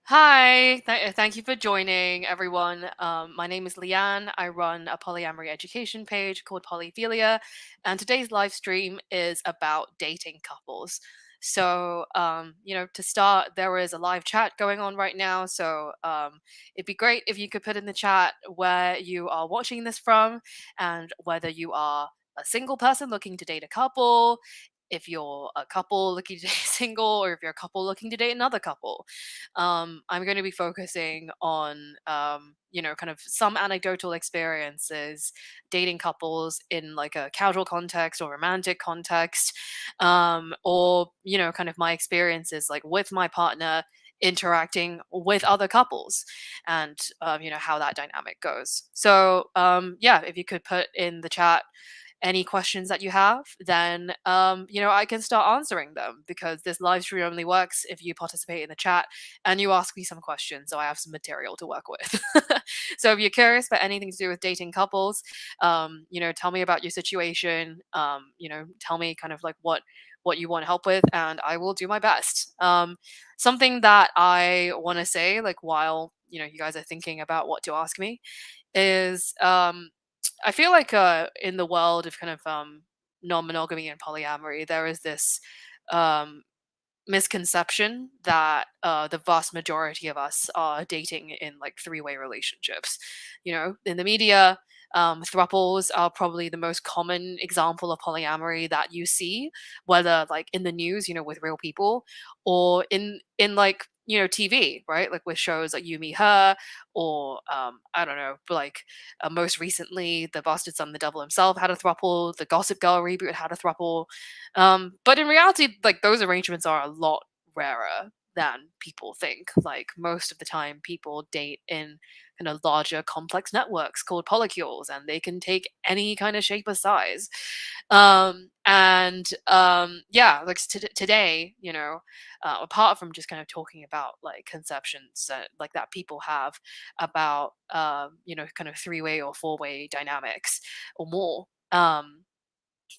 Hi, thank you for joining, everyone. My name is Leanne. I run a polyamory education page called Polyphilia, and today's live stream is about dating couples. To start, there is a live chat going on right now. It'd be great if you could put in the chat where you are watching this from and whether you are a single person looking to date a couple, if you're a couple looking to date a single, or if you're a couple looking to date another couple. I'm going to be focusing on, kind of some anecdotal experiences dating couples in like a casual context or romantic context, or kind of my experiences like with my partner interacting with other couples and, how that dynamic goes. Yeah, if you could put in the chat any questions that you have, then I can start answering them because this live stream only works if you participate in the chat and you ask me some questions, so I have some material to work with. So if you're curious about anything to do with dating couples, tell me about your situation. Tell me kind of like what you want help with, and I will do my best. Something that I want to say, like while you guys are thinking about what to ask me, is I feel like in the world of kind of non-monogamy and polyamory, there is this um, misconception that the vast majority of us are dating in like three-way relationships. In the media, thruples are probably the most common example of polyamory that you see, whether like in the news, with real people, or in like TV, right? Like with shows like You Me Her, or I don't know, like most recently, The Bastard Son, the Devil himself had a throuple. The Gossip Girl reboot had a throuple. But in reality, like those arrangements are a lot rarer than people think. Like most of the time, people date in kind of larger, complex networks called polycules, and they can take any kind of shape or size. Yeah, like today, apart from just kind of talking about like conceptions that like that people have about kind of three-way or four-way dynamics or more. I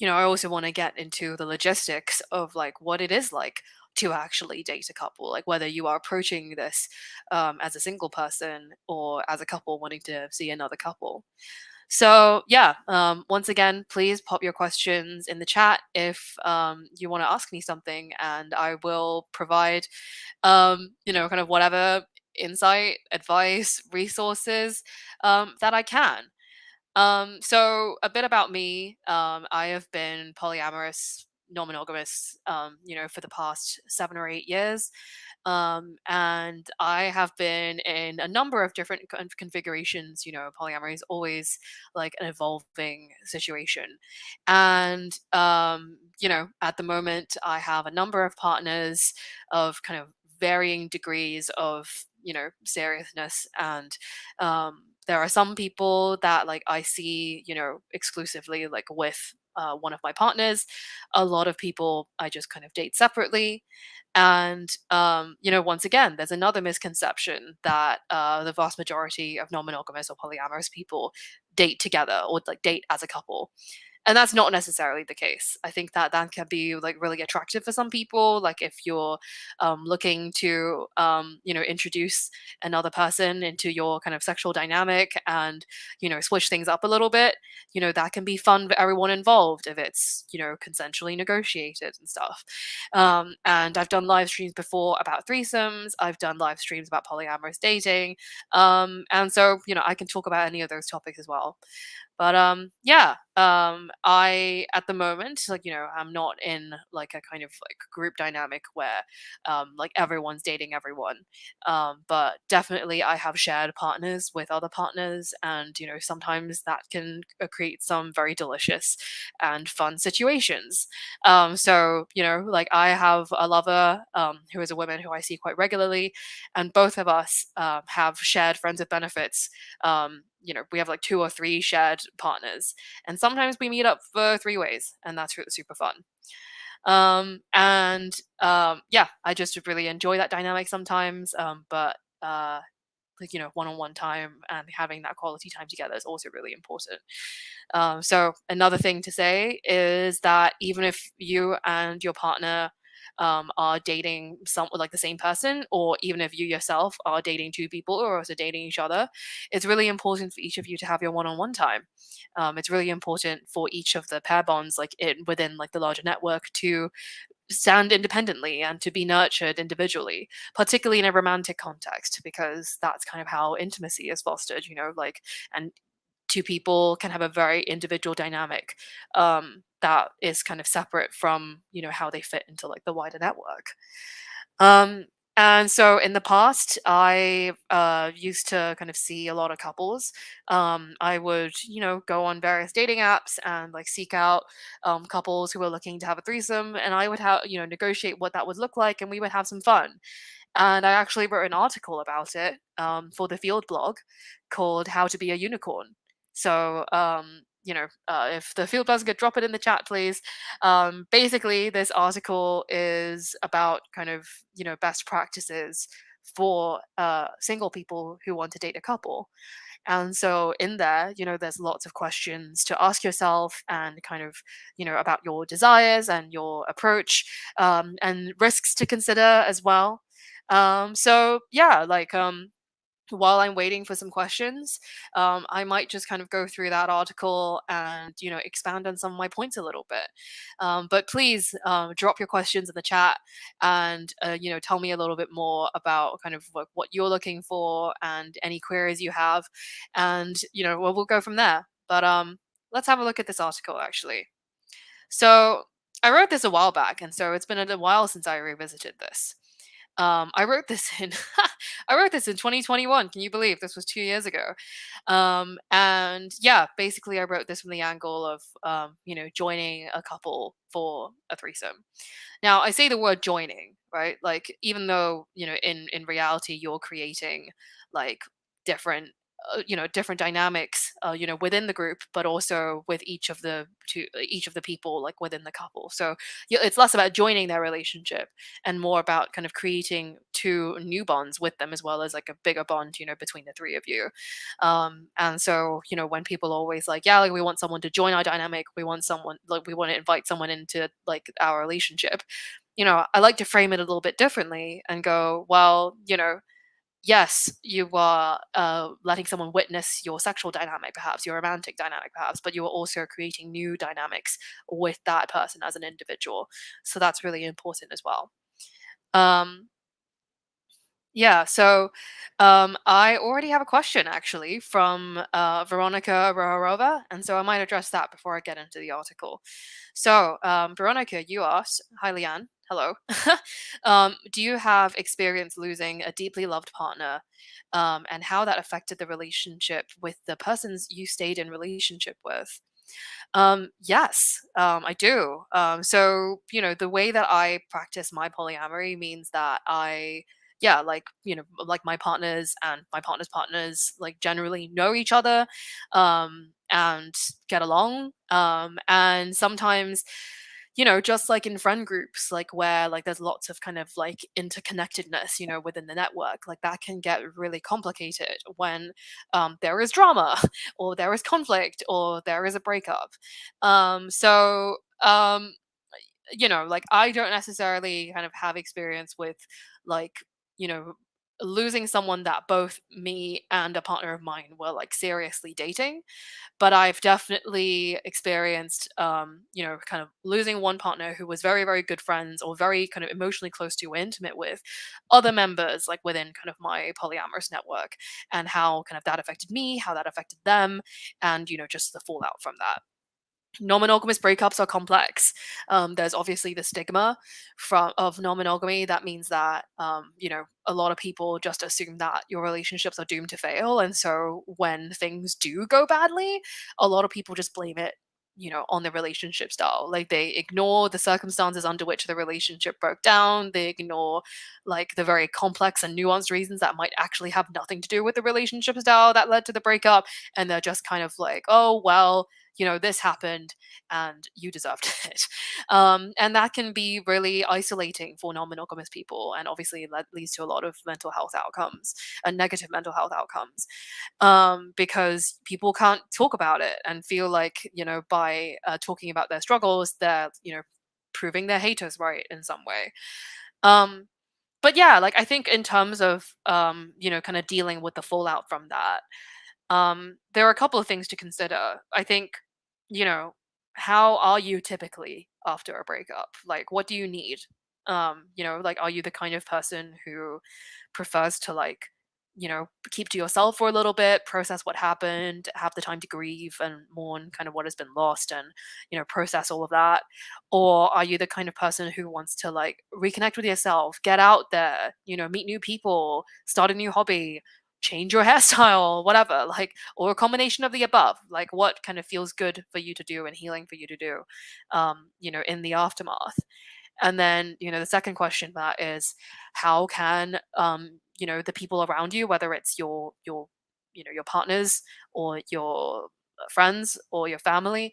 also want to get into the logistics of like what it is like to actually date a couple, like whether you are approaching this as a single person or as a couple wanting to see another couple. Once again, please pop your questions in the chat if you want to ask me something, and I will provide, kind of whatever insight, advice, resources that I can. So a bit about me. I have been polyamorous, non-monogamous, for the past 7 or 8 years. And I have been in a number of different configurations. Polyamory is always like an evolving situation. And, at the moment, I have a number of partners of kind of varying degrees of, seriousness. And there are some people that like I see, exclusively like with one of my partners. A lot of people I just kind of date separately. And, once again, there's another misconception that the vast majority of non monogamous or polyamorous people date together or like date as a couple, and that's not necessarily the case. I think that that can be like really attractive for some people, like if you're looking to introduce another person into your kind of sexual dynamic and switch things up a little bit. That can be fun for everyone involved if it's consensually negotiated and stuff. And I've done live streams before about threesomes. I've done live streams about polyamorous dating, and so I can talk about any of those topics as well. But I at the moment, like, I'm not in like a kind of like group dynamic where like everyone's dating everyone. But definitely I have shared partners with other partners, and sometimes that can create some very delicious and fun situations. Like I have a lover who is a woman who I see quite regularly, and both of us have shared friends with benefits. We have like two or three shared partners, and sometimes we meet up for three ways, and that's super fun. Yeah, I just really enjoy that dynamic sometimes. But like one-on-one time and having that quality time together is also really important. So another thing to say is that even if you and your partner are dating some like the same person, or even if you yourself are dating two people or also dating each other, it's really important for each of you to have your one-on-one time. It's really important for each of the pair bonds, like within like the larger network, to stand independently and to be nurtured individually, particularly in a romantic context, because that's kind of how intimacy is fostered, like, and two people can have a very individual dynamic that is kind of separate from, how they fit into like the wider network. Um, and so in the past, I used to kind of see a lot of couples. I would, go on various dating apps and like seek out couples who were looking to have a threesome, and I would have, negotiate what that would look like, and we would have some fun. And I actually wrote an article about it for the Field blog called "How to Be a Unicorn." So, if the Field blog could drop it in the chat, please. Basically, this article is about kind of, best practices for single people who want to date a couple. And so in there, there's lots of questions to ask yourself, and kind of, about your desires and your approach, and risks to consider as well. So yeah, like, while I'm waiting for some questions, I might just kind of go through that article and, expand on some of my points a little bit. But please, drop your questions in the chat, and, tell me a little bit more about kind of what you're looking for and any queries you have. And, we'll go from there. But let's have a look at this article actually. So I wrote this a while back, and so it's been a while since I revisited this. I wrote this in I wrote this in 2021. Can you believe this was 2 years ago? And yeah, basically, I wrote this from the angle of joining a couple for a threesome. Now, I say the word joining, right? Like, even though, in reality, you're creating like different, different dynamics, within the group, but also with each of the people, like within the couple. So it's less about joining their relationship and more about kind of creating two new bonds with them, as well as like a bigger bond, between the three of you. And so, when people always like, yeah, like we want someone to join our dynamic, we want someone, like we want to invite someone into like our relationship, I like to frame it a little bit differently and go, well, yes, you are letting someone witness your sexual dynamic, perhaps your romantic dynamic, perhaps, but you are also creating new dynamics with that person as an individual. So that's really important as well. Um, yeah, so I already have a question actually from Veronica Roharova, and so I might address that before I get into the article. So, Veronica, you asked, hi Leanne, hello. Do you have experience losing a deeply loved partner, and how that affected the relationship with the persons you stayed in relationship with? Yes, I do. So, the way that I practice my polyamory means that yeah, like, like my partners and my partner's partners, like generally know each other, and get along. And sometimes, just like in friend groups, like where like there's lots of kind of like interconnectedness, within the network, like that can get really complicated when there is drama or there is conflict or there is a breakup. So like I don't necessarily kind of have experience with like, you know, losing someone that both me and a partner of mine were like seriously dating, but I've definitely experienced, kind of losing one partner who was very, very good friends or very kind of emotionally close to, intimate with other members, like within kind of my polyamorous network, and how kind of that affected me, how that affected them, and, just the fallout from that. Non-monogamous breakups are complex. There's obviously the stigma of non-monogamy. That means that, a lot of people just assume that your relationships are doomed to fail, and so when things do go badly, a lot of people just blame it, on the relationship style. Like they ignore the circumstances under which the relationship broke down. They ignore like the very complex and nuanced reasons that might actually have nothing to do with the relationship style that led to the breakup, and they're just kind of like, oh well, this happened and you deserved it. And that can be really isolating for non monogamous people. And obviously, that leads to a lot of mental health outcomes and negative mental health outcomes, because people can't talk about it and feel like, by talking about their struggles, they're, proving their haters right in some way. Um, but yeah, like I think in terms of kind of dealing with the fallout from that, there are a couple of things to consider. I think, you know, how are you typically after a breakup? Like, what do you need? Like, are you the kind of person who prefers to keep to yourself for a little bit, process what happened, have the time to grieve and mourn kind of what has been lost and, process all of that? Or are you the kind of person who wants to like reconnect with yourself, get out there, meet new people, start a new hobby, change your hairstyle, whatever, like, or a combination of the above, like what kind of feels good for you to do and healing for you to do, in the aftermath. And then, the second question to that is how can, the people around you, whether it's your partners or your friends or your family,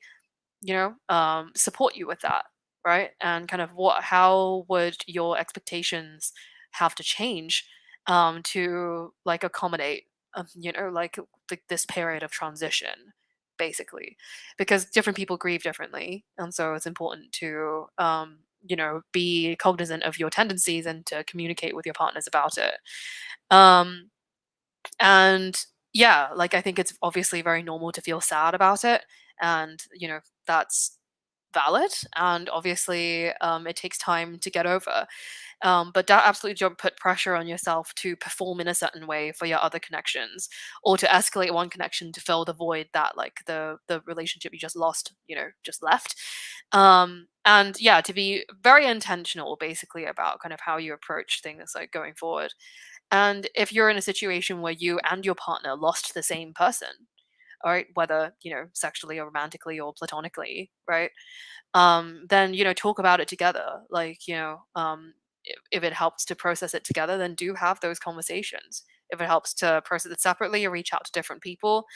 support you with that, right? And kind of how would your expectations have to change to like accommodate, this period of transition, basically, because different people grieve differently, and so it's important to, be cognizant of your tendencies and to communicate with your partners about it. Um, and yeah, like I think it's obviously very normal to feel sad about it, and that's valid, and obviously it takes time to get over. But that absolutely don't put pressure on yourself to perform in a certain way for your other connections, or to escalate one connection to fill the void that like the relationship you just lost, just left. And yeah, to be very intentional basically about kind of how you approach things like going forward. And if you're in a situation where you and your partner lost the same person, all right, whether, sexually or romantically or platonically, right? Then, talk about it together. Like, if it helps to process it together, then do have those conversations. If it helps to process it separately or reach out to different people,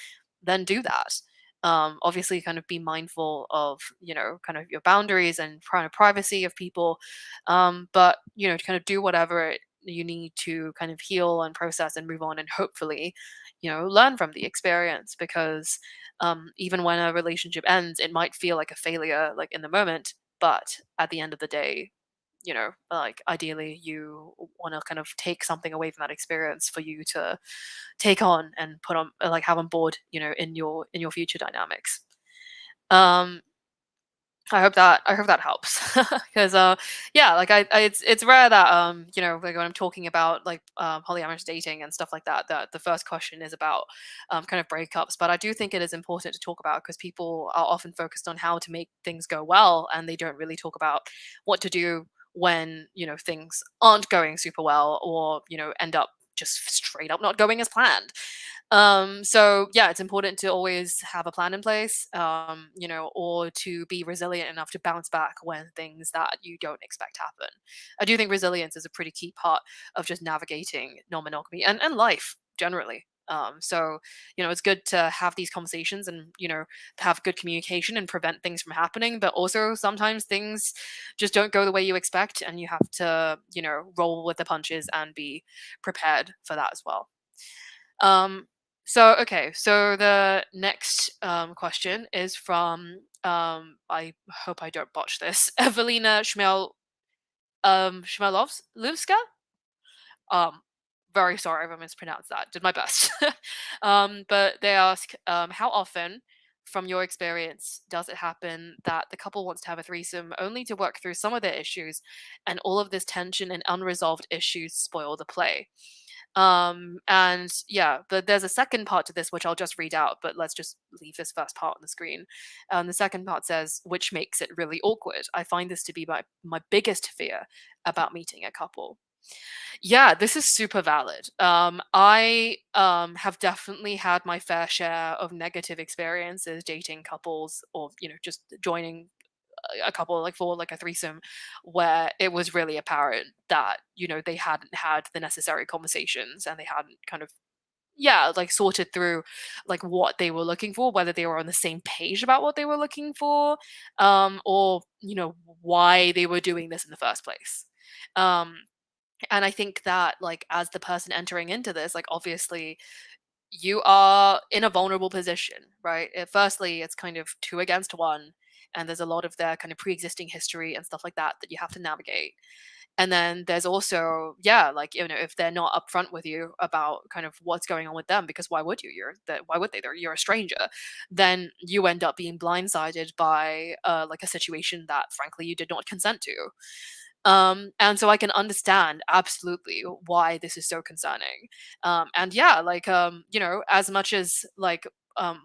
then do that. Obviously, kind of be mindful of, kind of your boundaries and kind of privacy of people. But, kind of do whatever you need to kind of heal and process and move on and hopefully, learn from the experience, because even when a relationship ends, it might feel like a failure, like in the moment, but at the end of the day, like ideally, you want to kind of take something away from that experience for you to take on and put on, like have on board, in your future dynamics. Um, I hope that helps. Because yeah, like it's rare that like when I'm talking about like polyamorous dating and stuff like that, that the first question is about kind of breakups. But I do think it is important to talk about, because people are often focused on how to make things go well, and they don't really talk about what to do when things aren't going super well, or end up just straight up not going as planned. So yeah, it's important to always have a plan in place, or to be resilient enough to bounce back when things that you don't expect happen. I do think resilience is a pretty key part of just navigating non-monogamy and life generally. So it's good to have these conversations and have good communication and prevent things from happening. But also sometimes things just don't go the way you expect, and you have to roll with the punches and be prepared for that as well. Um, so the next question is from, I hope I don't botch this, Evelina Shmelovska. Um, Very sorry if I mispronounced that. Did my best. But they ask, how often, from your experience, does it happen that the couple wants to have a threesome only to work through some of their issues, and all of this tension and unresolved issues spoil the play? And yeah, but there's a second part to this which I'll just read out, but let's just leave this first part on the screen. The second part says, which makes it really awkward. I find this to be my biggest fear about meeting a couple. Yeah, this is super valid. I have definitely had my fair share of negative experiences dating couples, or just joining a couple, like for like a threesome, where it was really apparent that they hadn't had the necessary conversations, and they hadn't kind of, yeah, like sorted through like what they were looking for, whether they were on the same page about what they were looking for, or why they were doing this in the first place. um and I think that, like, as the person entering into this, like, obviously you are in a vulnerable position, right? Firstly, it's kind of two against one. and there's a lot of their kind of pre-existing history and stuff like that that you have to navigate. And then there's also, yeah, like, if they're not upfront with you about kind of what's going on with them, because why would you? Why would they? You're a stranger. Then you end up being blindsided by like a situation that frankly you did not consent to. And so I can understand absolutely why this is so concerning. And yeah, like, as much as like,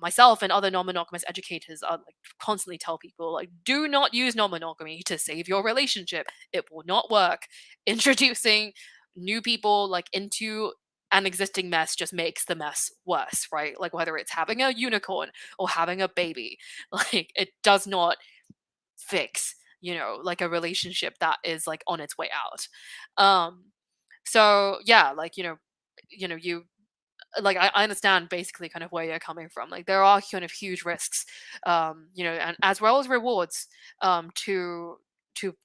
myself and other non-monogamous educators are like constantly tell people, like, do not use non-monogamy to save your relationship. It will not work. Introducing new people like into an existing mess just makes the mess worse, right? Like, whether it's having a unicorn or having a baby, like, it does not fix, like, a relationship that is like on its way out. um so yeah, like, you like, I understand basically kind of where you're coming from. Like, there are kind of huge risks, and as well as rewards, to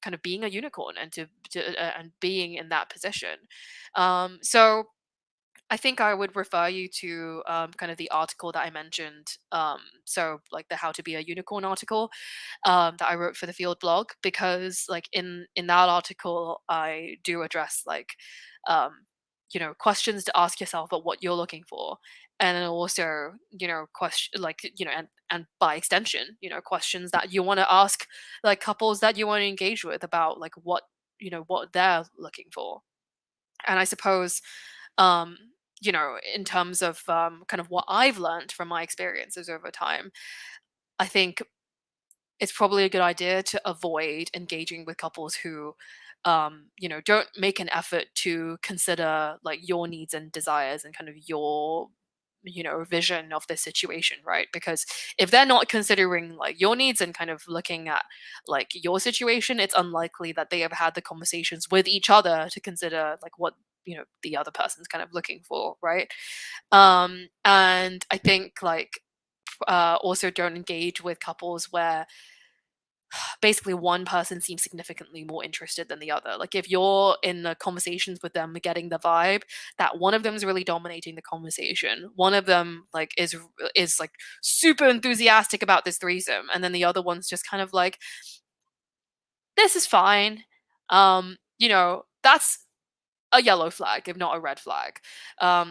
kind of being a unicorn and and being in that position. So I think I would refer you to kind of the article that I mentioned. So like the How to Be a Unicorn article that I wrote for the Field blog, because like in that article I do address like, um, questions to ask yourself about what you're looking for, and then also, question like, and by extension, questions that you want to ask like couples that you want to engage with about like what they're looking for. And I suppose, um, in terms of kind of what I've learned from my experiences over time, I think it's probably a good idea to avoid engaging with couples who, don't make an effort to consider like your needs and desires and kind of your, vision of the situation, right? Because if they're not considering like your needs and kind of looking at like your situation, it's unlikely that they have had the conversations with each other to consider like what, the other person's kind of looking for, right? And I think like, also don't engage with couples where basically one person seems significantly more interested than the other. Like, if you're in the conversations with them getting the vibe that one of them is really dominating the conversation, one of them like is like super enthusiastic about this threesome, and then the other one's just kind of like, this is fine. That's a yellow flag, if not a red flag.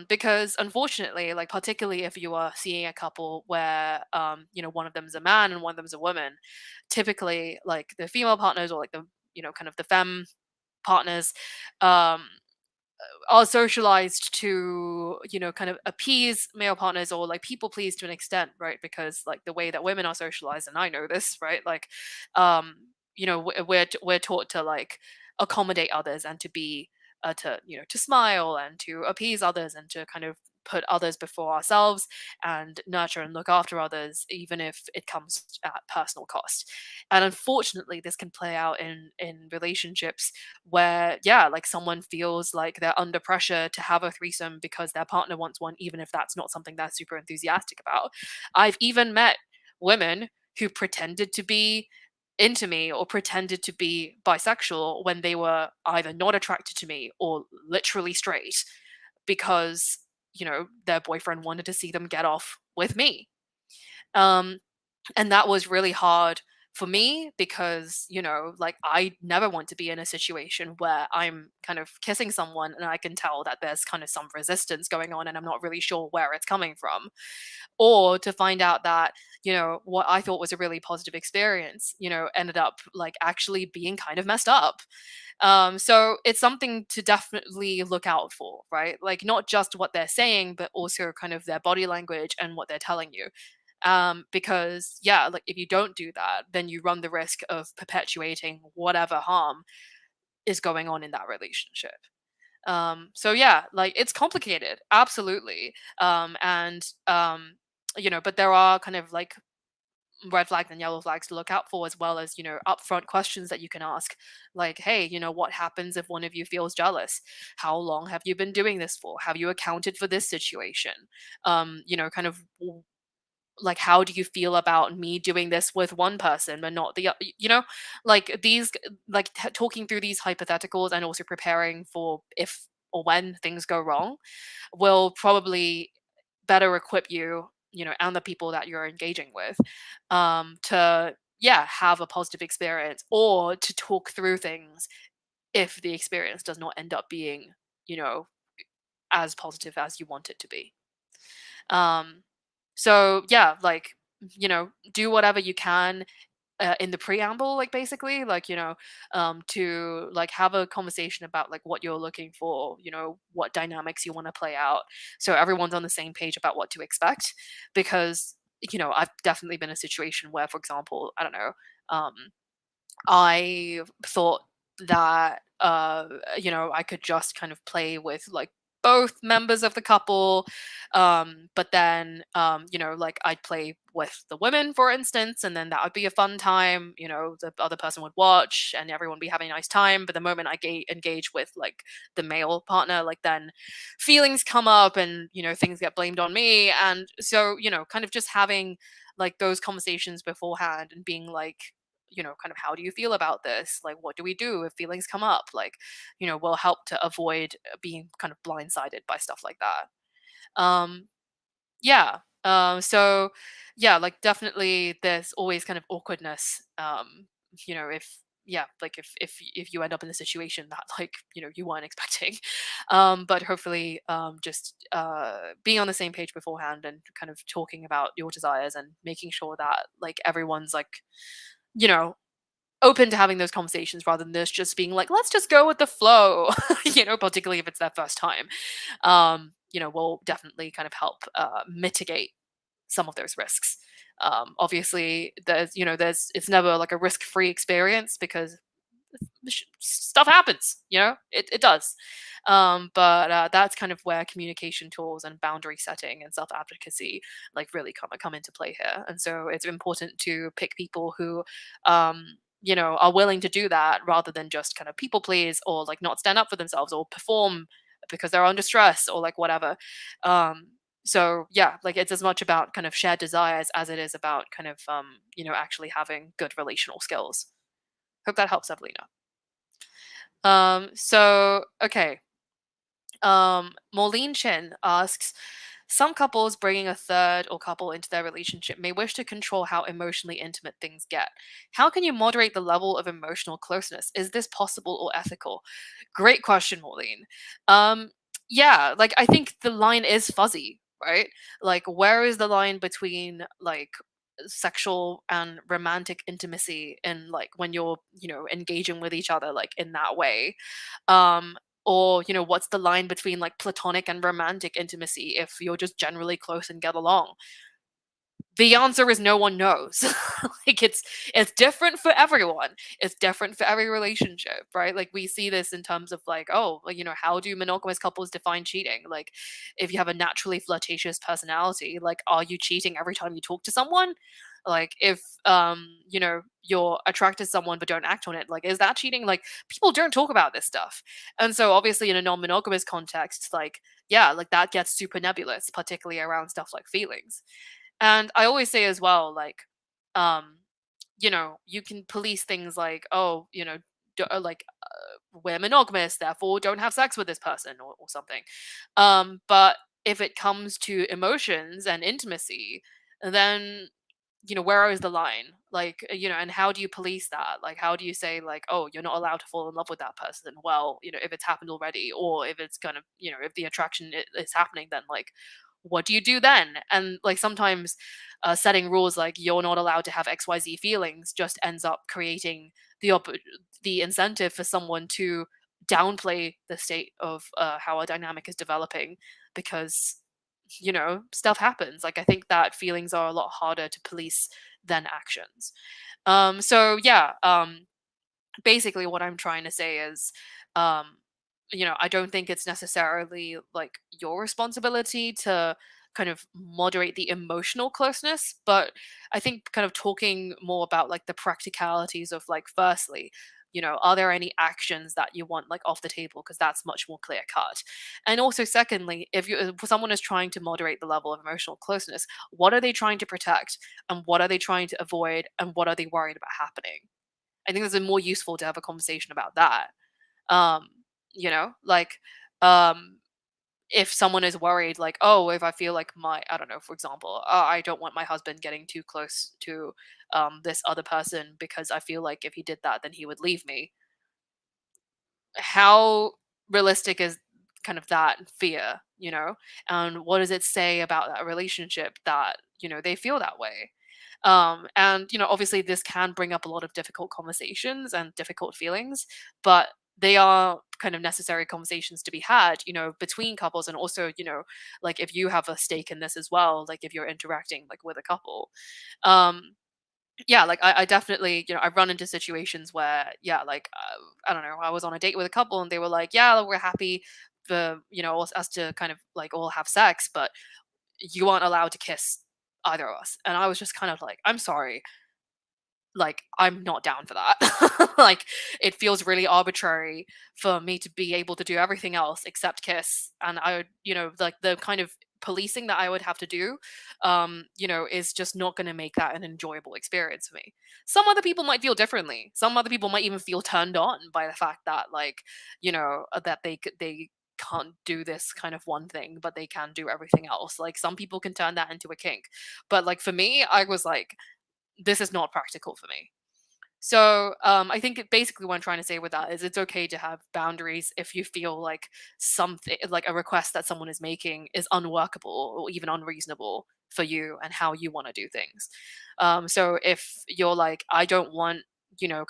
Because unfortunately, like, particularly if you are seeing a couple where, one of them is a man and one of them is a woman, typically, like, the female partners, or like the, kind of the femme partners, um, are socialized to, kind of appease male partners, or like people please to an extent, right? Because like the way that women are socialized, and I know this, right? Like, um, we're taught to like accommodate others and to be, to smile and to appease others and to kind of put others before ourselves and nurture and look after others, even if it comes at personal cost. And unfortunately, this can play out in relationships where, yeah, like, someone feels like they're under pressure to have a threesome because their partner wants one, even if that's not something they're super enthusiastic about. I've even met women who pretended to be into me or pretended to be bisexual when they were either not attracted to me or literally straight, because, their boyfriend wanted to see them get off with me. Um, and that was really hard for me because, like, I never want to be in a situation where I'm kind of kissing someone and I can tell that there's kind of some resistance going on and I'm not really sure where it's coming from. Or to find out that, what I thought was a really positive experience, ended up like actually being kind of messed up. So it's something to definitely look out for, right? Like, not just what they're saying, but also kind of their body language and what they're telling you. Because yeah, like, if you don't do that, then you run the risk of perpetuating whatever harm is going on in that relationship. So yeah, like, it's complicated, absolutely. And but there are kind of like red flags and yellow flags to look out for, as well as, upfront questions that you can ask, like, hey, what happens if one of you feels jealous? How long have you been doing this for? Have you accounted for this situation? Kind of, like, how do you feel about me doing this with one person but not the like, these, like, talking through these hypotheticals and also preparing for if or when things go wrong will probably better equip you, and the people that you're engaging with, to, yeah, have a positive experience, or to talk through things if the experience does not end up being, you know, as positive as you want it to be. Um, so yeah, like, do whatever you can in the preamble, like basically, like, to like have a conversation about like what you're looking for, what dynamics you want to play out, so everyone's on the same page about what to expect. Because I've definitely been in a situation where, for example, I don't know, um, I thought that, I could just kind of play with like both members of the couple. But then, like I'd play with the women, for instance, and then that would be a fun time. The other person would watch and everyone would be having a nice time. But the moment I engage with like the male partner, like then feelings come up and, things get blamed on me. And so, kind of just having like those conversations beforehand and being like, kind of, how do you feel about this? Like, what do we do if feelings come up? Like, will help to avoid being kind of blindsided by stuff like that. Um, yeah. So yeah, like definitely there's always kind of awkwardness. If yeah, like if you end up in a situation that like, you weren't expecting. But hopefully just being on the same page beforehand and kind of talking about your desires and making sure that like everyone's like, you know, open to having those conversations rather than this just being like, let's just go with the flow, particularly if it's their first time, will definitely kind of help mitigate some of those risks. Obviously, it's never like a risk free experience because stuff happens, it does. But that's kind of where communication tools and boundary setting and self advocacy like really come into play here. And so it's important to pick people who are willing to do that rather than just kind of people please or like not stand up for themselves or perform because they're under stress or like whatever. So yeah, like it's as much about kind of shared desires as it is about kind of actually having good relational skills. Hope that helps, Evelina. So okay. Maureen Chin asks, some couples bringing a third or couple into their relationship may wish to control how emotionally intimate things get. How can you moderate the level of emotional closeness? Is this possible or ethical? Great question, Maureen. Um, yeah, like I think the line is fuzzy, right? Like, where is the line between like sexual and romantic intimacy and like when you're, engaging with each other like in that way? Um, or, what's the line between like platonic and romantic intimacy if you're just generally close and get along? The answer is no one knows. Like it's different for everyone. It's different for every relationship, right? Like we see this in terms of like, oh, like, how do monogamous couples define cheating? Like if you have a naturally flirtatious personality, like are you cheating every time you talk to someone? Like if you're attracted to someone but don't act on it, like is that cheating? Like people don't talk about this stuff. And so obviously in a non-monogamous context, like yeah, like that gets super nebulous, particularly around stuff like feelings. And I always say as well, like, um, you can police things like, oh, like we're monogamous, therefore don't have sex with this person or something. But if it comes to emotions and intimacy, then where is the line? Like, and how do you police that? Like, how do you say like, oh, you're not allowed to fall in love with that person? Well, if it's happened already, or if it's kind of, if the attraction is happening, then like what do you do then? And like sometimes setting rules like you're not allowed to have XYZ feelings just ends up creating the incentive for someone to downplay the state of how a dynamic is developing because stuff happens. Like I think that feelings are a lot harder to police than actions. So yeah, basically what I'm trying to say is, um, I don't think it's necessarily like your responsibility to kind of moderate the emotional closeness, but I think kind of talking more about like the practicalities of like, firstly, are there any actions that you want like off the table? Because that's much more clear cut. And also, secondly, if someone is trying to moderate the level of emotional closeness, what are they trying to protect? And what are they trying to avoid? And what are they worried about happening? I think it's more useful to have a conversation about that. Um, like, um, if someone is worried, like, oh, if I feel like my, I don't know, for example, I don't want my husband getting too close to this other person because I feel like if he did that then he would leave me. How realistic is kind of that fear, and what does it say about that relationship that they feel that way? And obviously this can bring up a lot of difficult conversations and difficult feelings, but they are kind of necessary conversations to be had, between couples, and also, like if you have a stake in this as well, like if you're interacting like with a couple. um yeah, like I definitely, I've run into situations where, yeah, like I don't know, I was on a date with a couple and they were like, yeah, we're happy for us to kind of like all have sex, but you aren't allowed to kiss either of us. And I was just kind of like, I'm sorry, like I'm not down for that. Like it feels really arbitrary for me to be able to do everything else except kiss. And I would, like the kind of policing that I would have to do, is just not going to make that an enjoyable experience for me. Some other people might feel differently. Some other people might even feel turned on by the fact that, like, that they can't do this kind of one thing, but they can do everything else. Like some people can turn that into a kink. But like for me, I was like, this is not practical for me. So I think basically what I'm trying to say with that is it's okay to have boundaries if you feel like something, like a request that someone is making, is unworkable or even unreasonable for you and how you want to do things. So if you're like, I don't want,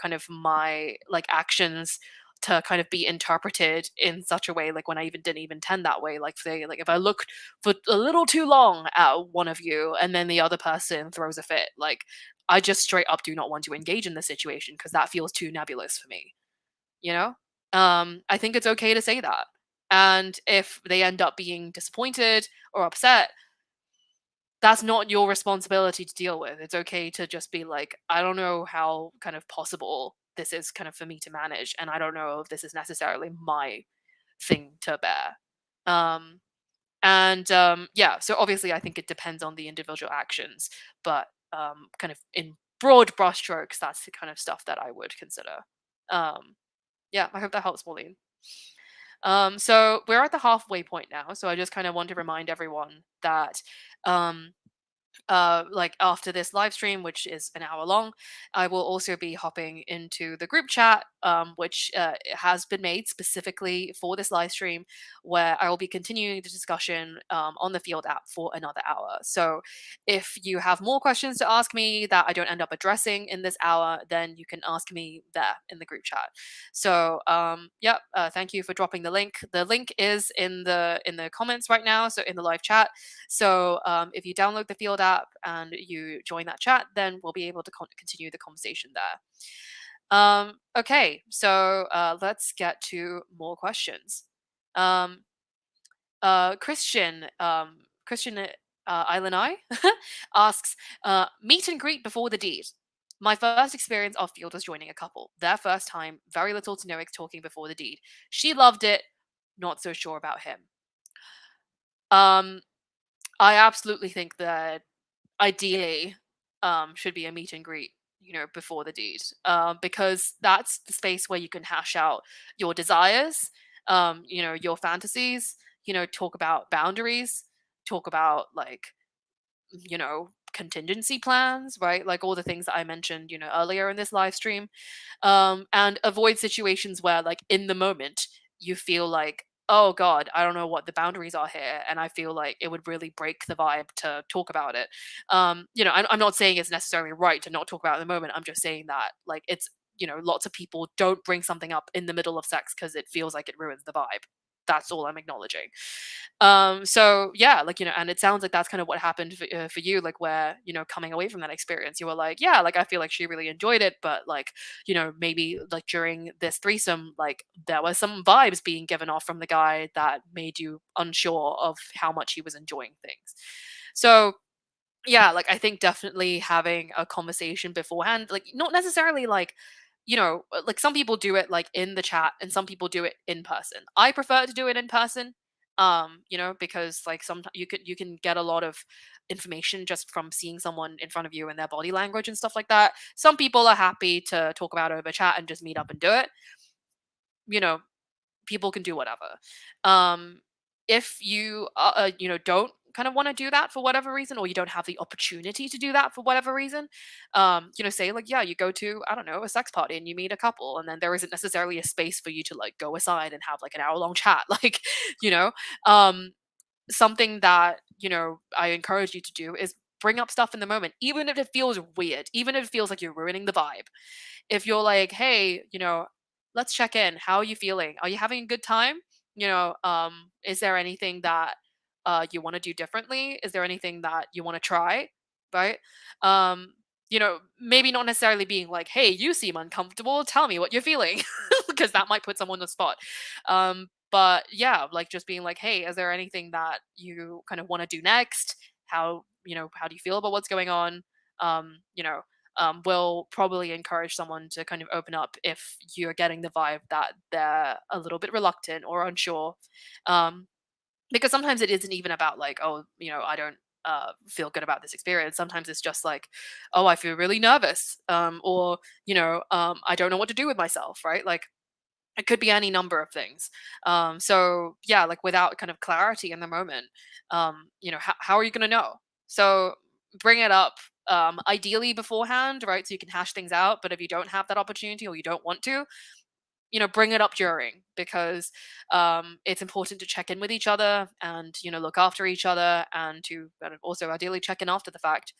kind of my like actions to kind of be interpreted in such a way, like when I even didn't even intend that way, like say, like if I looked for a little too long at one of you and then the other person throws a fit, like I just straight up do not want to engage in this situation because that feels too nebulous for me, you know? I think it's okay to say that. And if they end up being disappointed or upset, that's not your responsibility to deal with. It's okay to just be like, I don't know how kind of possible this is kind of for me to manage. And I don't know if this is necessarily my thing to bear. Um, and yeah, so obviously I think it depends on the individual actions, but kind of in broad brushstrokes, that's the kind of stuff that I would consider. Um, yeah, I hope that helps, Pauline. So we're at the halfway point now, so I just kind of want to remind everyone that um, like after this live stream, which is an hour long, I will also be hopping into the group chat, which has been made specifically for this live stream, where I will be continuing the discussion on the Field app for another hour. So if you have more questions to ask me that I don't end up addressing in this hour, then you can ask me there in the group chat. So yeah, thank you for dropping the link. The link is in the comments right now, so in the live chat. So if you download the Field app and you join that chat, then we'll be able to continue the conversation there. Okay, so let's get to more questions. Um, Christian Island Eye asks, meet and greet before the deed. My first experience of Field was joining a couple. Their first time, very little to no talking before the deed. She loved it, not so sure about him. Um, I absolutely think that ideally should be a meet and greet, before the deed, because that's the space where you can hash out your desires, your fantasies, talk about boundaries, talk about like, contingency plans, right? Like all the things that I mentioned, earlier in this live stream, and avoid situations where, like, in the moment, you feel like, oh God, I don't know what the boundaries are here, and I feel like it would really break the vibe to talk about it. I'm not saying it's necessarily right to not talk about it in the moment. I'm just saying that, like, it's, lots of people don't bring something up in the middle of sex because it feels like it ruins the vibe. That's all I'm acknowledging. So yeah, like, and it sounds like that's kind of what happened for you, like where, coming away from that experience, you were like, yeah, like I feel like she really enjoyed it, but like, maybe like during this threesome, like there was some vibes being given off from the guy that made you unsure of how much he was enjoying things. So yeah, like I think definitely having a conversation beforehand, like not necessarily like, like some people do it like in the chat and some people do it in person. I prefer to do it in person, because like sometimes you can get a lot of information just from seeing someone in front of you and their body language and stuff like that. Some people are happy to talk about it over chat and just meet up and do it. You know, people can do whatever. Um if you don't kind of want to do that for whatever reason, or you don't have the opportunity to do that for whatever reason, say like, yeah, you go to, I don't know, a sex party and you meet a couple, and then there isn't necessarily a space for you to like go aside and have like an hour long chat, like, you know, um, something that, I encourage you to do is bring up stuff in the moment, even if it feels weird, even if it feels like you're ruining the vibe. If you're like, hey, let's check in. How are you feeling? Are you having a good time? Is there anything that you want to do differently? Is there anything that you want to try? Right? Maybe not necessarily being like, hey, you seem uncomfortable. Tell me what you're feeling, because that might put someone on the spot. But yeah, like just being like, hey, is there anything that you kind of want to do next? How do you feel about what's going on? Um, you know, will probably encourage someone to kind of open up if you're getting the vibe that they're a little bit reluctant or unsure. Um, because sometimes it isn't even about like, oh, I don't feel good about this experience. Sometimes it's just like, oh, I feel really nervous, or I don't know what to do with myself, right? Like it could be any number of things. So yeah, like without kind of clarity in the moment, how are you going to know? So bring it up, ideally beforehand, right? So you can hash things out. But if you don't have that opportunity or you don't want to, bring it up during, because it's important to check in with each other and, look after each other, and to kind of also ideally check in after the fact,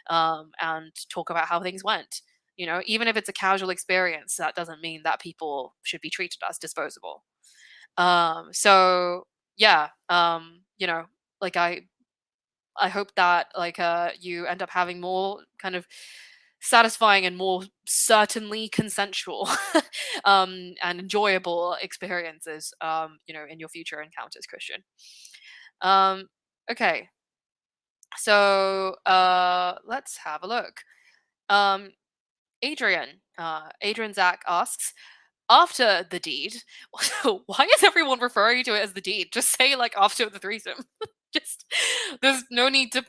and talk about how things went. Even if it's a casual experience, that doesn't mean that people should be treated as disposable. So yeah, like I hope that like you end up having more kind of satisfying and more certainly consensual and enjoyable experiences, in your future encounters, Christian. Um, okay, so let's have a look. Um, Adrian Zach asks, after the deed, why is everyone referring to it as the deed? Just say like after the threesome. Just there's no need to,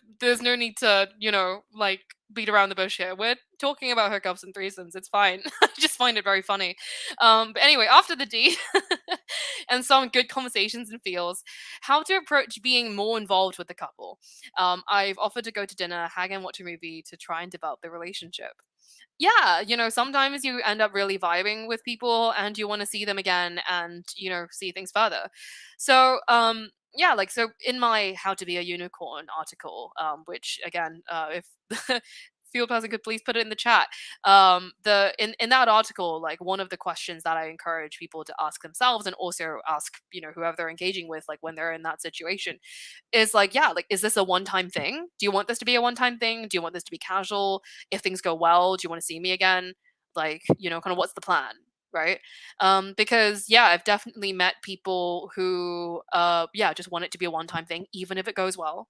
like beat around the bush here. We're talking about hookups and threesomes. It's fine. I just find it very funny. But anyway, after the deed and some good conversations and feels, how to approach being more involved with the couple. I've offered to go to dinner, hang and watch a movie to try and develop the relationship. Yeah, sometimes you end up really vibing with people and you want to see them again and, see things further. So, yeah, like so in my How to Be a Unicorn article, which again, if the field person could please put it in the chat. The in that article, like one of the questions that I encourage people to ask themselves and also ask, whoever they're engaging with, like when they're in that situation, is like, yeah, like, is this a one time thing? Do you want this to be a one time thing? Do you want this to be casual? If things go well, do you want to see me again? Like, kind of what's the plan? Right. Because yeah, I've definitely met people who yeah, just want it to be a one time thing, even if it goes well.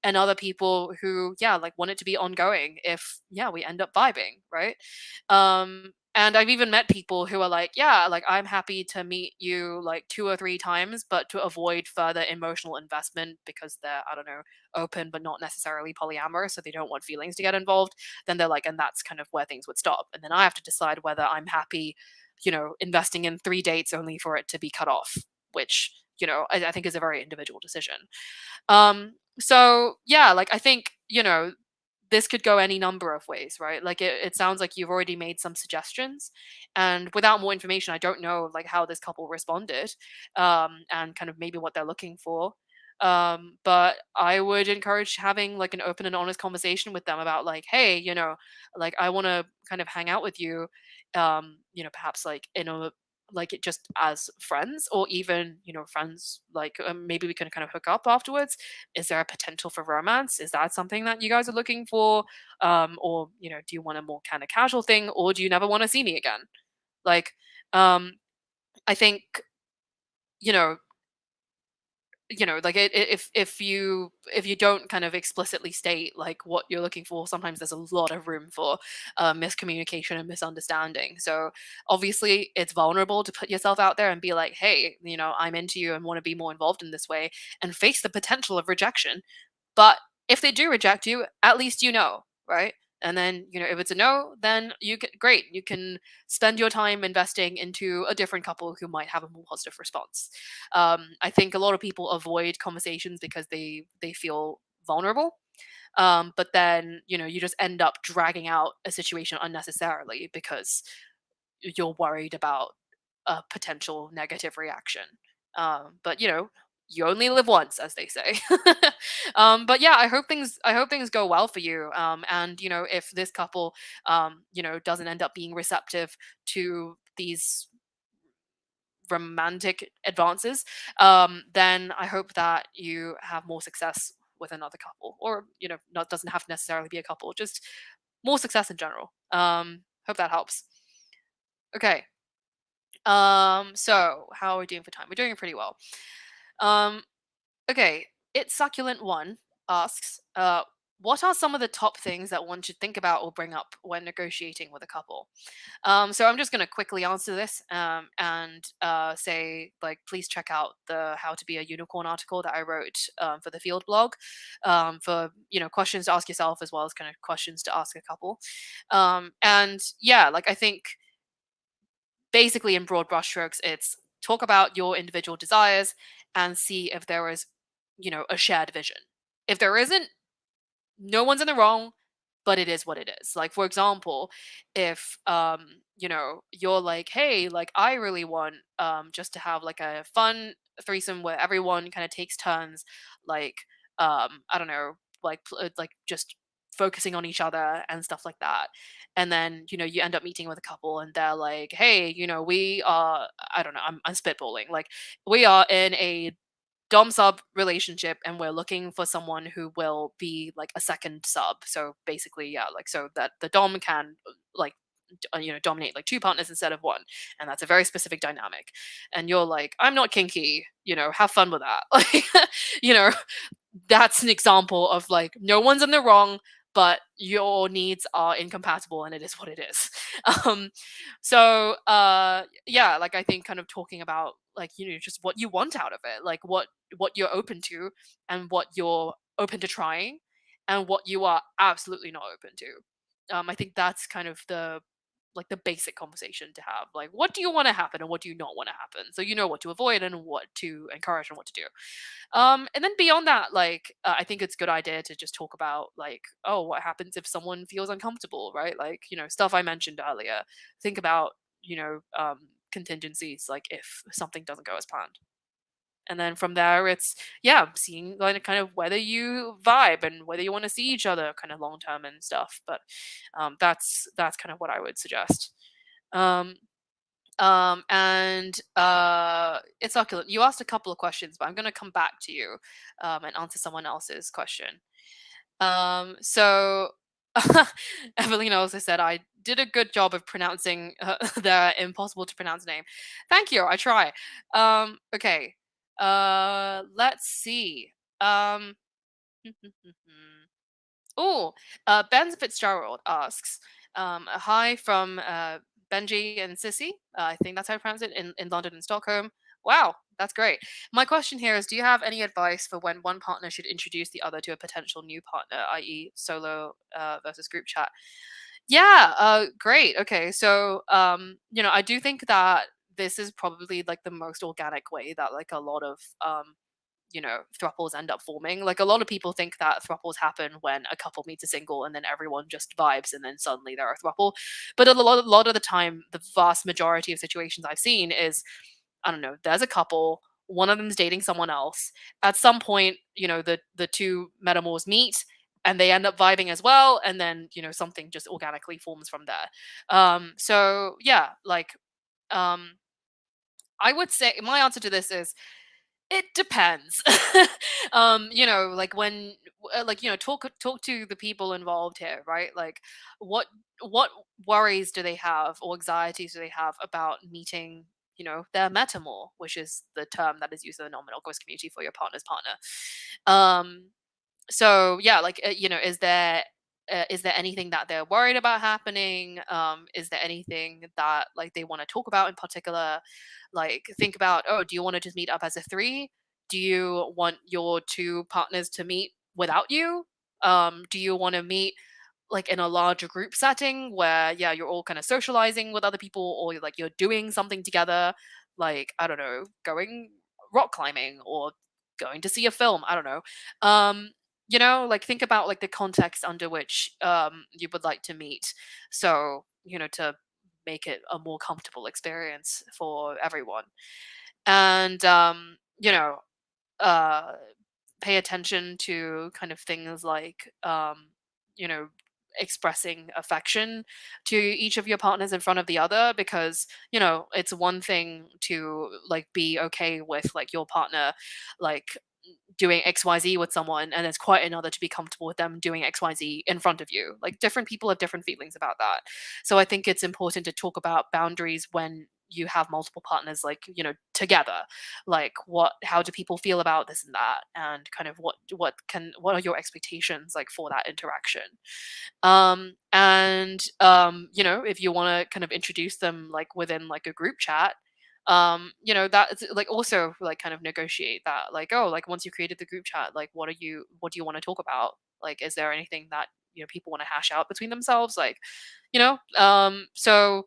And other people who, yeah, like want it to be ongoing if, yeah, we end up vibing, right? And I've even met people who are like, yeah, like I'm happy to meet you like 2 or 3 times, but to avoid further emotional investment because they're, I don't know, open but not necessarily polyamorous, so they don't want feelings to get involved. Then they're like, and that's kind of where things would stop. And then I have to decide whether I'm happy, investing in 3 dates only for it to be cut off, which, I think is a very individual decision. So yeah, like I think, this could go any number of ways, right? Like it sounds like you've already made some suggestions. And without more information, I don't know like how this couple responded, and kind of maybe what they're looking for. But I would encourage having like an open and honest conversation with them about like, hey, like I want to kind of hang out with you, perhaps like in a like it just as friends, or even friends like, maybe we can kind of hook up afterwards. Is there a potential for romance? Is that something that you guys are looking for? Or do you want a more kind of casual thing, or do you never want to see me again? Like, um I think, you know like if you don't kind of explicitly state like what you're looking for, sometimes there's a lot of room for miscommunication and misunderstanding. So obviously it's vulnerable to put yourself out there and be like, hey, I'm into you and want to be more involved in this way, and face the potential of rejection. But if they do reject you, at least right? And then, if it's a no, then great, you can spend your time investing into a different couple who might have a more positive response. I think a lot of people avoid conversations because they feel vulnerable. But then, you just end up dragging out a situation unnecessarily because you're worried about a potential negative reaction. But you only live once, as they say. But yeah, I hope things go well for you. And if this couple, doesn't end up being receptive to these romantic advances, then I hope that you have more success with another couple, or not doesn't have to necessarily be a couple, just more success in general. Hope that helps. Okay. So how are we doing for time? We're doing pretty well. Um, okay. It's Succulent One asks, what are some of the top things that one should think about or bring up when negotiating with a couple? So I'm just going to quickly answer this, and say, like, please check out the How to Be a Unicorn article that I wrote, for the Field blog, for questions to ask yourself as well as kind of questions to ask a couple. And yeah, like, I think basically in broad brushstrokes, it's talk about your individual desires and see if there is, a shared vision. If there isn't, no one's in the wrong, but it is what it is. Like, for example, if you're like, hey, like, I really want just to have like a fun threesome where everyone kind of takes turns, like, I don't know, like, like, just focusing on each other and stuff like that. And then you end up meeting with a couple and they're like, hey, we are, I don't know, I'm spitballing, like, we are in a dom sub relationship and we're looking for someone who will be like a second sub. So basically, yeah, like, so that the dom can, like, dominate like two partners instead of one, and that's a very specific dynamic. And you're like, I'm not kinky, have fun with that. Like, you know that's an example of, like, no one's in the wrong, but your needs are incompatible and it is what it is. um so yeah, like, I think kind of talking about, like, just what you want out of it, like what you're open to, and what you're open to trying, and what you are absolutely not open to. I think that's kind of the basic conversation to have. Like, what do you want to happen and what do you not want to happen, so you know what to avoid and what to encourage and what to do. And then beyond that, like, I think it's a good idea to just talk about, like, oh, what happens if someone feels uncomfortable, right? Like, stuff I mentioned earlier. Think about, contingencies, like if something doesn't go as planned. And then from there, it's, yeah, seeing, like, kind of whether you vibe and whether you want to see each other kind of long term and stuff. But that's kind of what I would suggest. Um, and it's succulent. You asked a couple of questions, but I'm going to come back to you, and answer someone else's question. So Evelyn also said I did a good job of pronouncing their impossible to pronounce name. Thank you. I try. Okay. Let's see. Um, Oh, Ben Fitzgerald asks, a hi from Benji and Sissy. I think that's how you pronounce it, in London and Stockholm. Wow, that's great. My question here is, do you have any advice for when one partner should introduce the other to a potential new partner, i.e., solo versus group chat? Yeah, great. Okay, so I do think that this is probably like the most organic way that, like, a lot of thruples end up forming. Like, a lot of people think that thruples happen when a couple meets a single and then everyone just vibes and then suddenly they're a thruple. But a lot of the time, the vast majority of situations I've seen is, I don't know, there's a couple, one of them's dating someone else. At some point, the two metamors meet and they end up vibing as well, and then something just organically forms from there. So yeah, like, um I would say my answer to this is, it depends. Like, when, like, talk to the people involved here, right? Like, what what worries do they have, or anxieties do they have about meeting, their metamor, which is the term that is used in the non-monogamous community for your partner's partner. Um, so yeah, like, is there anything that they're worried about happening? Is there anything that, like, they want to talk about in particular? Like, think about, oh, do you want to just meet up as a three? Do you want your two partners to meet without you? Do you want to meet like in a larger group setting where, yeah, you're all kind of socializing with other people, or like you're doing something together, like, I don't know, going rock climbing or going to see a film, I don't know. um like think about like the context under which you would like to meet, so to make it a more comfortable experience for everyone. And uh pay attention to kind of things like you know expressing affection to each of your partners in front of the other, because it's one thing to like be okay with like your partner like doing XYZ with someone, and it's quite another to be comfortable with them doing XYZ in front of you. Like different people have different feelings about that. So I think it's important to talk about boundaries when you have multiple partners, like, together. Like how do people feel about this and that? And kind of what are your expectations like for that interaction? And if you want to kind of introduce them like within like a group chat, that's like also like kind of negotiate that, like, oh, like once you created the group chat, like what do you want to talk about? Like, is there anything that people want to hash out between themselves, like, so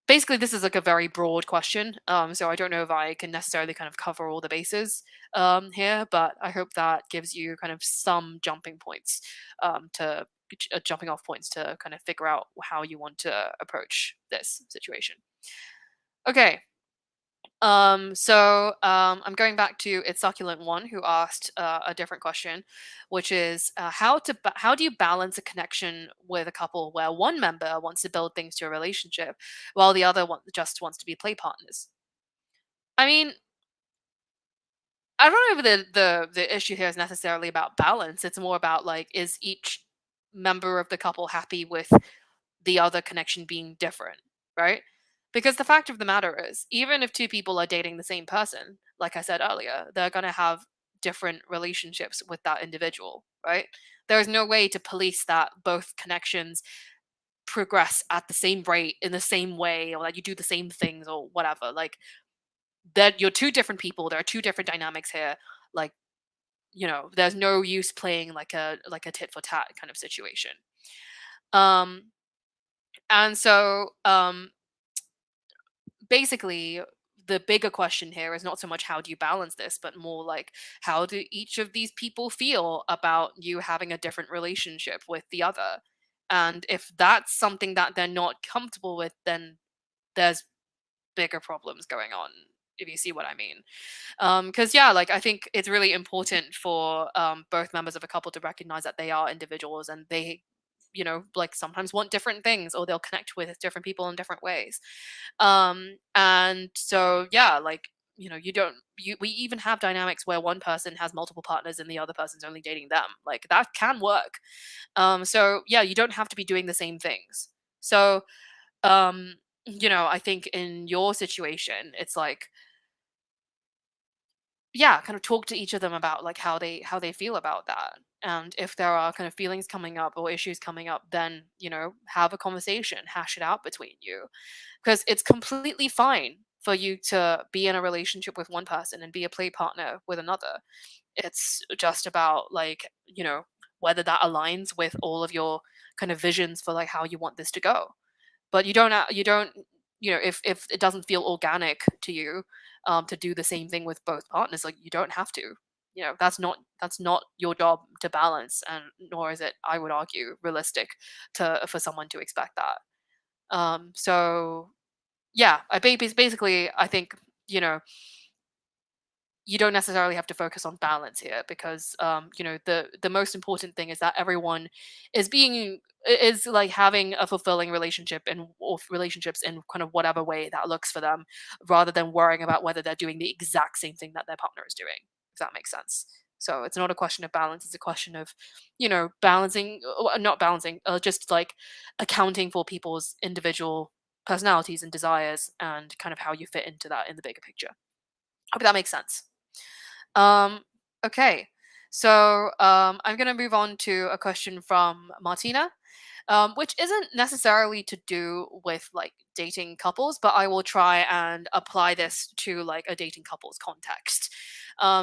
basically this is like a very broad question, so I don't know if I can necessarily kind of cover all the bases here, but I hope that gives you kind of some jumping points, jumping off points to kind of figure out how you want to approach this situation. Okay. I'm going back to It's Succulent One, who asked a different question, which is how do you balance a connection with a couple where one member wants to build things to a relationship while the other one just wants to be play partners? I mean, I don't know if the issue here is necessarily about balance. It's more about like, is each member of the couple happy with the other connection being different, right? Because the fact of the matter is, even if two people are dating the same person, like I said earlier, they're going to have different relationships with that individual, right? There is no way to police that both connections progress at the same rate in the same way, or that you do the same things or whatever. Like, that you're two different people, there are two different dynamics here. Like, there's no use playing like a tit for tat kind of situation. Um and so basically, the bigger question here is not so much how do you balance this, but more like, how do each of these people feel about you having a different relationship with the other? And if that's something that they're not comfortable with, then there's bigger problems going on, if you see what I mean. Because, yeah, like, I think it's really important for both members of a couple to recognize that they are individuals, and they like sometimes want different things, or they'll connect with different people in different ways. And so, yeah, like, you don't we even have dynamics where one person has multiple partners and the other person's only dating them. Like, that can work. So yeah, you don't have to be doing the same things. So I think in your situation, it's like, yeah, kind of talk to each of them about like how they feel about that. And if there are kind of feelings coming up or issues coming up, then have a conversation, hash it out between you, because it's completely fine for you to be in a relationship with one person and be a play partner with another. It's just about like, whether that aligns with all of your kind of visions for like how you want this to go. But you don't if it doesn't feel organic to you, to do the same thing with both partners, like, you don't have to. That's not your job to balance, and nor is it, I would argue, realistic to for someone to expect that. So yeah, basically, I think, you know you don't necessarily have to focus on balance here, because the most important thing is that everyone is like having a fulfilling relationship, and or relationships in kind of whatever way that looks for them, rather than worrying about whether they're doing the exact same thing that their partner is doing, if that makes sense. So it's not a question of balance, it's a question of balancing, not balancing, just like accounting for people's individual personalities and desires, and kind of how you fit into that in the bigger picture. Hope that makes sense. Um, okay. So I'm going to move on to a question from Martina. which isn't necessarily to do with like dating couples, but I will try and apply this to like a dating couples context.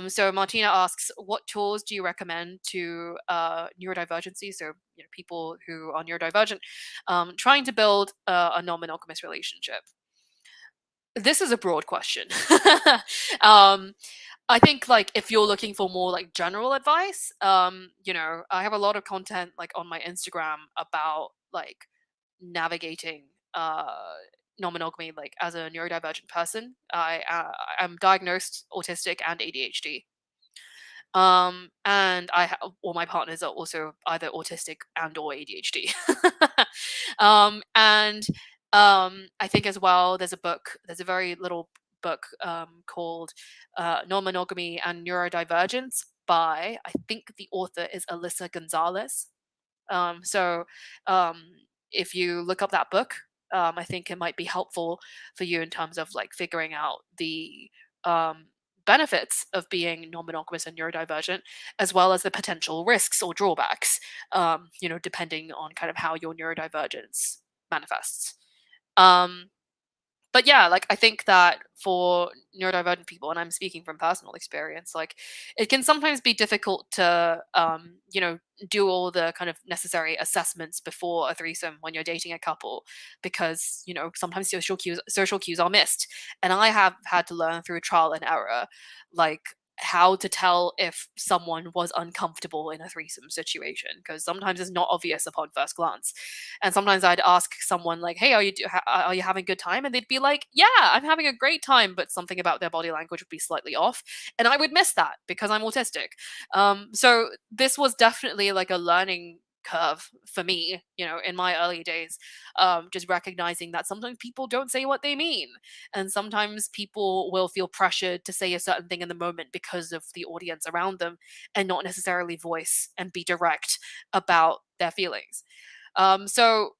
So Martina asks, what tools do you recommend to neurodivergency? So people who are neurodivergent, trying to build a non-monogamous relationship. This is a broad question. um, I think like if you're looking for more like general advice, I have a lot of content like on my Instagram about like navigating non-monogamy like as a neurodivergent person. I'm diagnosed autistic and ADHD. And all my partners are also either autistic and or ADHD. And I think as well, there's a very little book called Non-Monogamy and Neurodivergence by, I think the author is Alyssa Gonzalez. So um, if you look up that book, I think it might be helpful for you in terms of like figuring out the um, benefits of being non-monogamous and neurodivergent, as well as the potential risks or drawbacks, depending on kind of how your neurodivergence manifests. Um, but yeah, like I think that for neurodivergent people, and I'm speaking from personal experience, like it can sometimes be difficult to do all the kind of necessary assessments before a threesome when you're dating a couple, because sometimes social cues are missed. And I have had to learn through trial and error, like how to tell if someone was uncomfortable in a threesome situation, because sometimes it's not obvious upon first glance. And sometimes I'd ask someone like, "Hey, are you having a good time?" And they'd be like, "Yeah, I'm having a great time," but something about their body language would be slightly off, and I would miss that because I'm autistic. So this was definitely like a learning curve for me, in my early days, just recognizing that sometimes people don't say what they mean, and sometimes people will feel pressured to say a certain thing in the moment because of the audience around them, and not necessarily voice and be direct about their feelings. So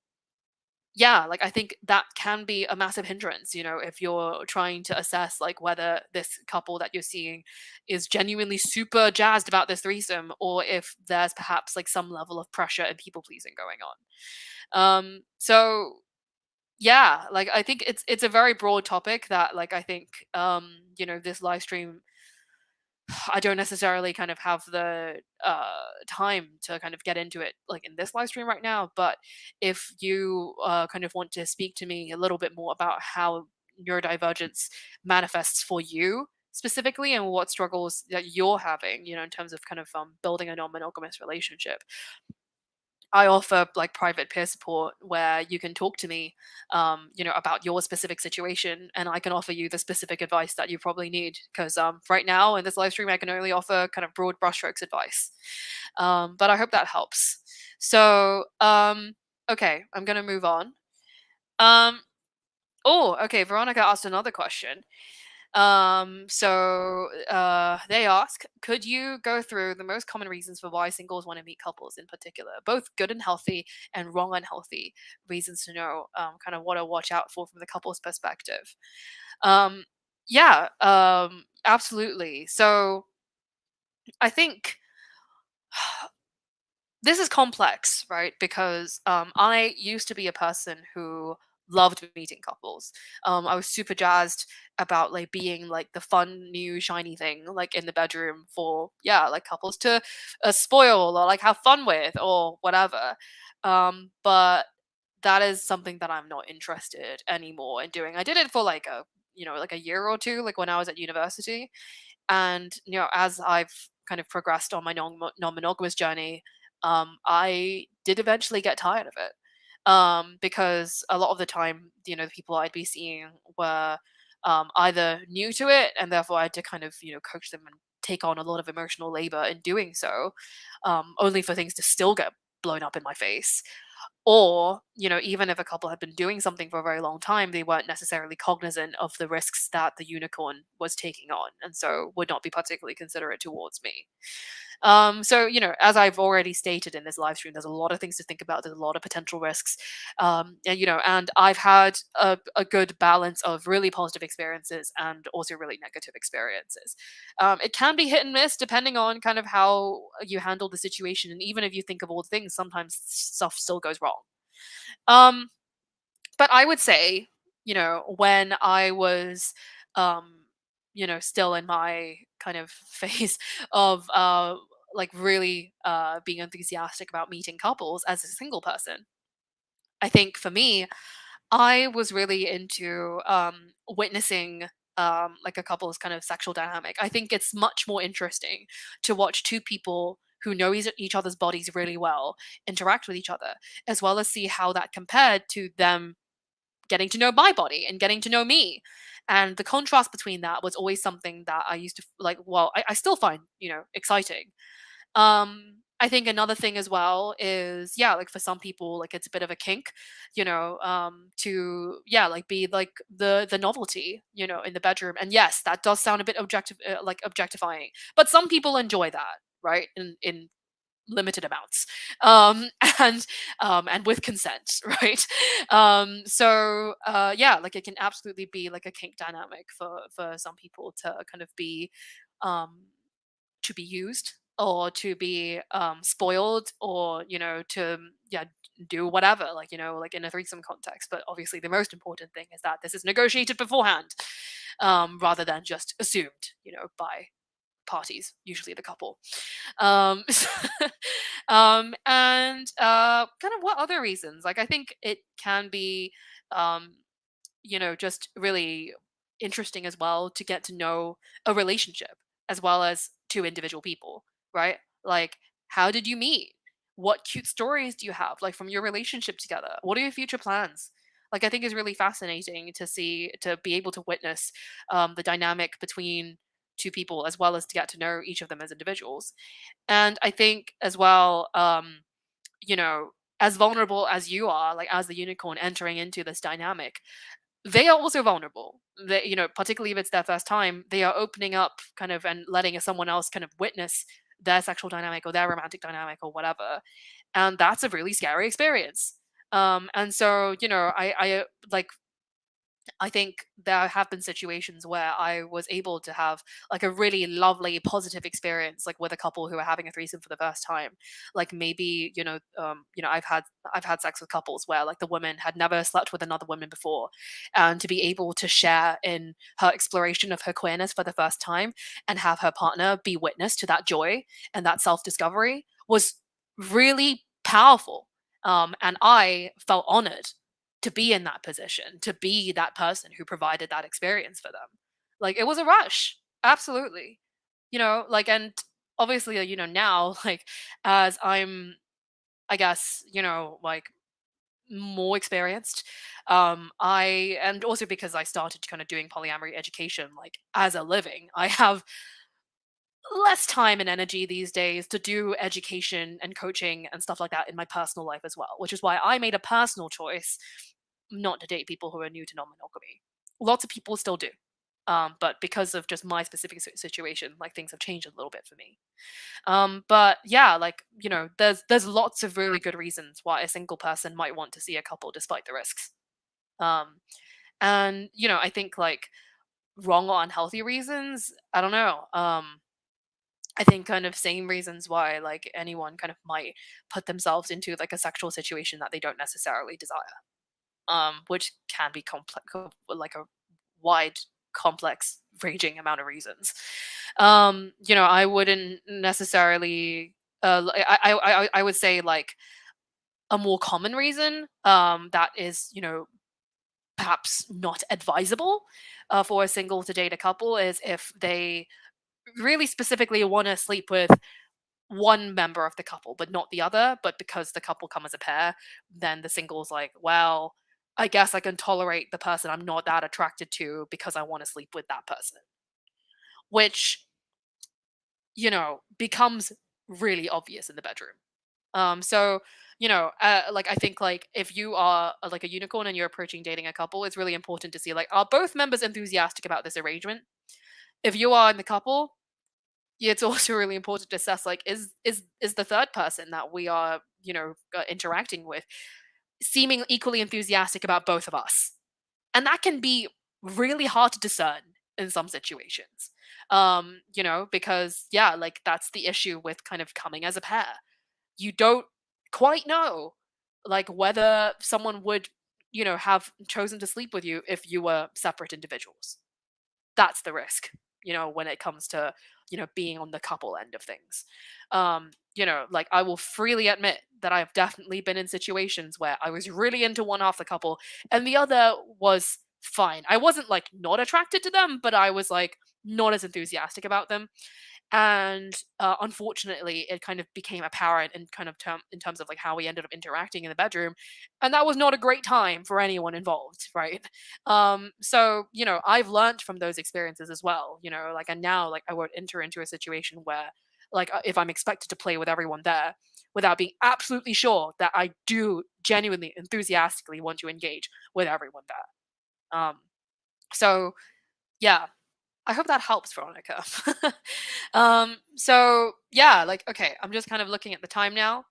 yeah, like I think that can be a massive hindrance, if you're trying to assess like whether this couple that you're seeing is genuinely super jazzed about this threesome, or if there's perhaps like some level of pressure and people pleasing going on. So yeah, like I think it's a very broad topic that like I think this live stream, I don't necessarily kind of have the time to kind of get into it like in this live stream right now. But if you kind of want to speak to me a little bit more about how neurodivergence manifests for you specifically, and what struggles that you're having, in terms of kind of building a non-monogamous relationship, I offer like private peer support where you can talk to me, about your specific situation, and I can offer you the specific advice that you probably need. Because right now in this live stream, I can only offer kind of broad brushstrokes advice. But I hope that helps. So, okay, I'm gonna move on. Um, oh, okay. Veronica asked another question. They ask, could you go through the most common reasons for why singles want to meet couples in particular, both good and healthy and wrong unhealthy reasons to know, kind of what to watch out for from the couple's perspective? Um, yeah, absolutely. So I think this is complex, right? Because I used to be a person who loved meeting couples. I was super jazzed about like being like the fun new shiny thing like in the bedroom for, yeah, like couples to spoil or like have fun with or whatever. But that is something that I'm not interested anymore in doing. I did it for like a year or two, like when I was at university, and as I've kind of progressed on my non-monogamous journey, I did eventually get tired of it, because a lot of the time, the people I'd be seeing were either new to it, and therefore I had to kind of coach them and take on a lot of emotional labor in doing so, only for things to still get blown up in my face. Or, even if a couple had been doing something for a very long time, they weren't necessarily cognizant of the risks that the unicorn was taking on, and so would not be particularly considerate towards me. So, as I've already stated in this live stream, there's a lot of things to think about. There's a lot of potential risks. And I've had a good balance of really positive experiences and also really negative experiences. It can be hit and miss depending on kind of how you handle the situation. And even if you think of all the things, sometimes stuff still goes wrong. Um, but I would say, when I was, um, still in my kind of phase of like really being enthusiastic about meeting couples as a single person, I think for me, I was really into witnessing like a couple's kind of sexual dynamic. I think it's much more interesting to watch two people who know each other's bodies really well interact with each other, as well as see how that compared to them getting to know my body and getting to know me. And the contrast between that was always something that I used to like, well, I still find, exciting. I think another thing as well is, yeah, like for some people, like it's a bit of a kink, to yeah, like be like the novelty, in the bedroom. And yes, that does sound a bit like objectifying, but some people enjoy that, right? In limited amounts, um and and with consent, right? Yeah, like it can absolutely be like a kink dynamic for some people to kind of be um to be used, or to be spoiled, or to yeah, do whatever, like like in a threesome context. But obviously the most important thing is that this is negotiated beforehand, rather than just assumed, by parties, usually the couple. um and kind of what other reasons, like I think it can be um just really interesting as well to get to know a relationship as well as two individual people, right? Like, how did you meet? What cute stories do you have, like from your relationship together? What are your future plans? Like, I think is really fascinating to see, to be able to witness the dynamic between two people, as well as to get to know each of them as individuals. And I think as well, you know, as vulnerable as you are, like as the unicorn entering into this dynamic, they are also vulnerable. They, particularly if it's their first time, they are opening up kind of and letting someone else kind of witness their sexual dynamic or their romantic dynamic or whatever. And that's a really scary experience. And so, like I think there have been situations where I was able to have like a really lovely positive experience, like with a couple who are having a threesome for the first time. Like maybe, I've had sex with couples where like the woman had never slept with another woman before, and to be able to share in her exploration of her queerness for the first time and have her partner be witness to that joy and that self-discovery was really powerful. And I felt honored to be in that position, to be that person who provided that experience for them. Like it was a rush. Absolutely. Like, and obviously, now, like as I'm, I guess, like more experienced, and also because I started kind of doing polyamory education like as a living, I have less time and energy these days to do education and coaching and stuff like that in my personal life as well, which is why I made a personal choice not to date people who are new to non-monogamy. Lots of people still do. But because of just my specific situation, like things have changed a little bit for me. But yeah, like there's lots of really good reasons why a single person might want to see a couple despite the risks. Um, and I think like wrong or unhealthy reasons, I don't know. I think kind of same reasons why like anyone kind of might put themselves into like a sexual situation that they don't necessarily desire, which can be complex, like a wide, complex, ranging amount of reasons. I wouldn't necessarily. I would say like a more common reason that is perhaps not advisable for a single to date a couple is if they really specifically want to sleep with one member of the couple, but not the other. But because the couple come as a pair, then the single's like, well, I guess I can tolerate the person I'm not that attracted to because I want to sleep with that person, which, becomes really obvious in the bedroom. Like I think like if you are like a unicorn and you're approaching dating a couple, it's really important to see like, are both members enthusiastic about this arrangement? If you are in the couple, yeah, it's also really important to assess like is the third person that we are interacting with seeming equally enthusiastic about both of us, and that can be really hard to discern in some situations. Because yeah, like that's the issue with kind of coming as a pair. You don't quite know like whether someone would, have chosen to sleep with you if you were separate individuals. That's the risk, when it comes to, being on the couple end of things. Like I will freely admit that I've definitely been in situations where I was really into one half the couple and the other was fine. I wasn't like not attracted to them, but I was like not as enthusiastic about them. And unfortunately it kind of became apparent in kind of in terms of like how we ended up interacting in the bedroom, and that was not a great time for anyone involved, right? So I've learned from those experiences as well, like, and now like I won't enter into a situation where like if I'm expected to play with everyone there without being absolutely sure that I do genuinely enthusiastically want to engage with everyone there. So yeah, I hope that helps, Veronica. So yeah, like, okay, I'm just kind of looking at the time now.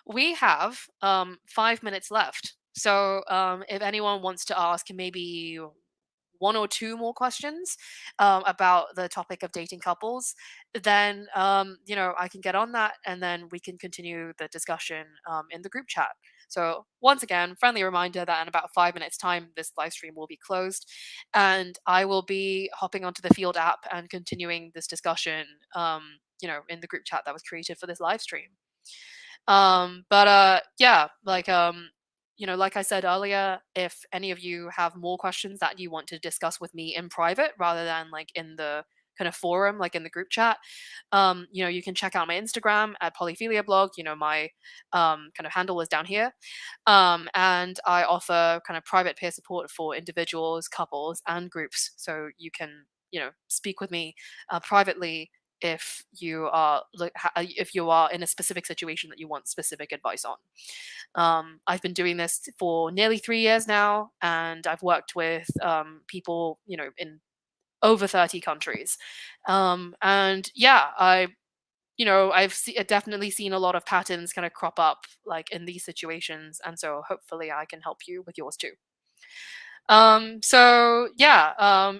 We have 5 minutes left. So if anyone wants to ask maybe one or two more questions about the topic of dating couples, then I can get on that and then we can continue the discussion in the group chat. So once again, friendly reminder that in about 5 minutes time this live stream will be closed, and I will be hopping onto the Field app and continuing this discussion in the group chat that was created for this live stream. But yeah, like like I said earlier, if any of you have more questions that you want to discuss with me in private rather than like in the kind of forum, like in the group chat, you can check out my Instagram at polyphilia blog. My kind of handle is down here. And I offer kind of private peer support for individuals, couples, and groups. So you can, speak with me privately if you are in a specific situation that you want specific advice on. I've been doing this for nearly 3 years now, and I've worked with people, in over 30 countries. And yeah, definitely seen a lot of patterns kind of crop up like in these situations, and so hopefully I can help you with yours too. So yeah,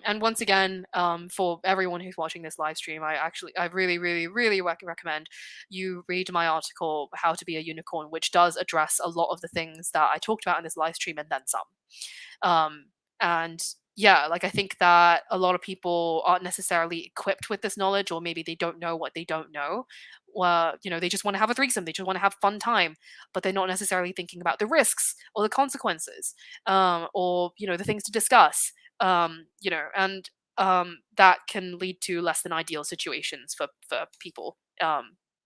and once again, for everyone who's watching this live stream, I really, really, really recommend you read my article, How to Be a Unicorn, which does address a lot of the things that I talked about in this live stream and then some. And yeah, like I think that a lot of people aren't necessarily equipped with this knowledge, or maybe they don't know what they don't know. Well, they just want to have a threesome, they just want to have fun time, but they're not necessarily thinking about the risks or the consequences, or the things to discuss, and that can lead to less than ideal situations for people.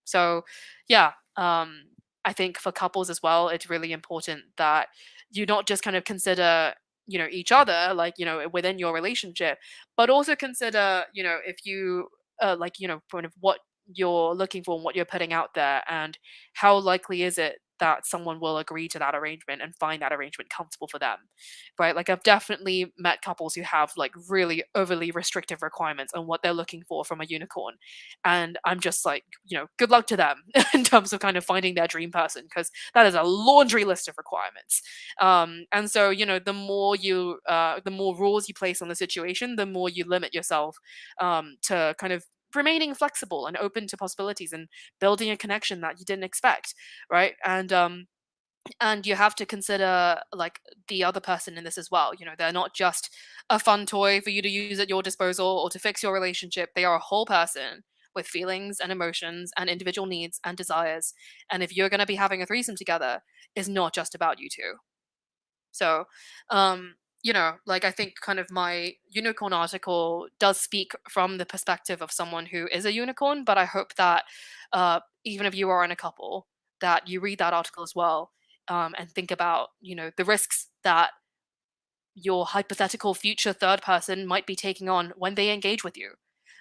So yeah, I think for couples as well, it's really important that you not just kind of consider each other, like within your relationship, but also consider if you like kind of what you're looking for and what you're putting out there, and how likely is it that someone will agree to that arrangement and find that arrangement comfortable for them, right? Like I've definitely met couples who have like really overly restrictive requirements on what they're looking for from a unicorn, and I'm just like, good luck to them in terms of kind of finding their dream person, because that is a laundry list of requirements. And so the more rules you place on the situation, the more you limit yourself to kind of remaining flexible and open to possibilities and building a connection that you didn't expect, right? And you have to consider like the other person in this as well. They're not just a fun toy for you to use at your disposal or to fix your relationship. They are a whole person with feelings and emotions and individual needs and desires, and if you're going to be having a threesome together, it's not just about you two. So, like I think kind of my unicorn article does speak from the perspective of someone who is a unicorn, but I hope that even if you are in a couple, that you read that article as well, and think about, the risks that your hypothetical future third person might be taking on when they engage with you.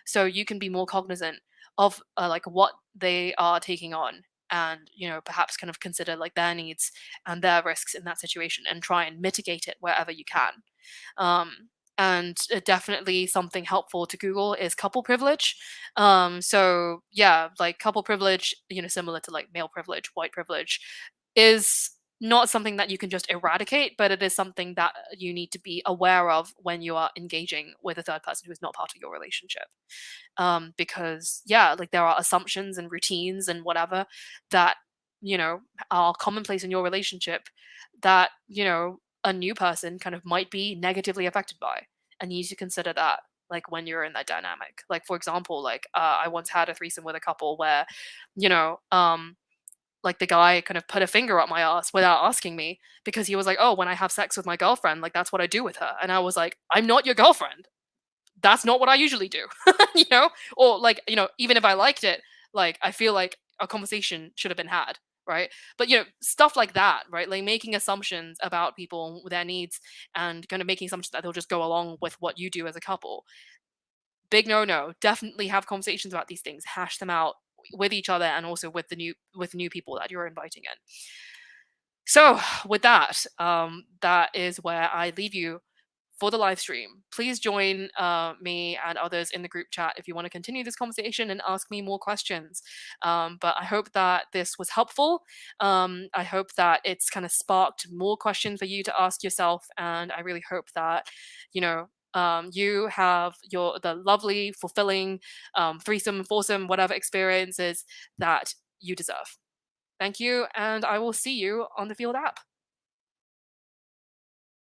So you can be more cognizant of like what they are taking on, and perhaps kind of consider like their needs and their risks in that situation and try and mitigate it wherever you can. um, and definitely something helpful to Google is couple privilege. So yeah, like couple privilege, similar to like male privilege, white privilege, is not something that you can just eradicate, but it is something that you need to be aware of when you are engaging with a third person who is not part of your relationship. Because yeah, like there are assumptions and routines and whatever that are commonplace in your relationship that, a new person kind of might be negatively affected by. And you need to consider that, like, when you're in that dynamic. Like, for example, like, I once had a threesome with a couple where, you know, like, the guy kind of put a finger up my ass without asking me, because he was like, "Oh, when I have sex with my girlfriend, like, that's what I do with her." And I was like, "I'm not your girlfriend. That's not what I usually do." you know? Or, like, even if I liked it, like, I feel like a conversation should have been had, right? But, stuff like that, right? Like, making assumptions about people, their needs, and kind of making assumptions that they'll just go along with what you do as a couple. Big no no. Definitely have conversations about these things, hash them out with each other, and also with new people that you're inviting in. So, with that, that is where I leave you for the live stream. Please join me and others in the group chat if you want to continue this conversation and ask me more questions. But I hope that this was helpful. I hope that it's kind of sparked more questions for you to ask yourself, and I really hope that you have the lovely, fulfilling threesome, foursome, whatever experiences that you deserve. Thank you, and I will see you on the Field app.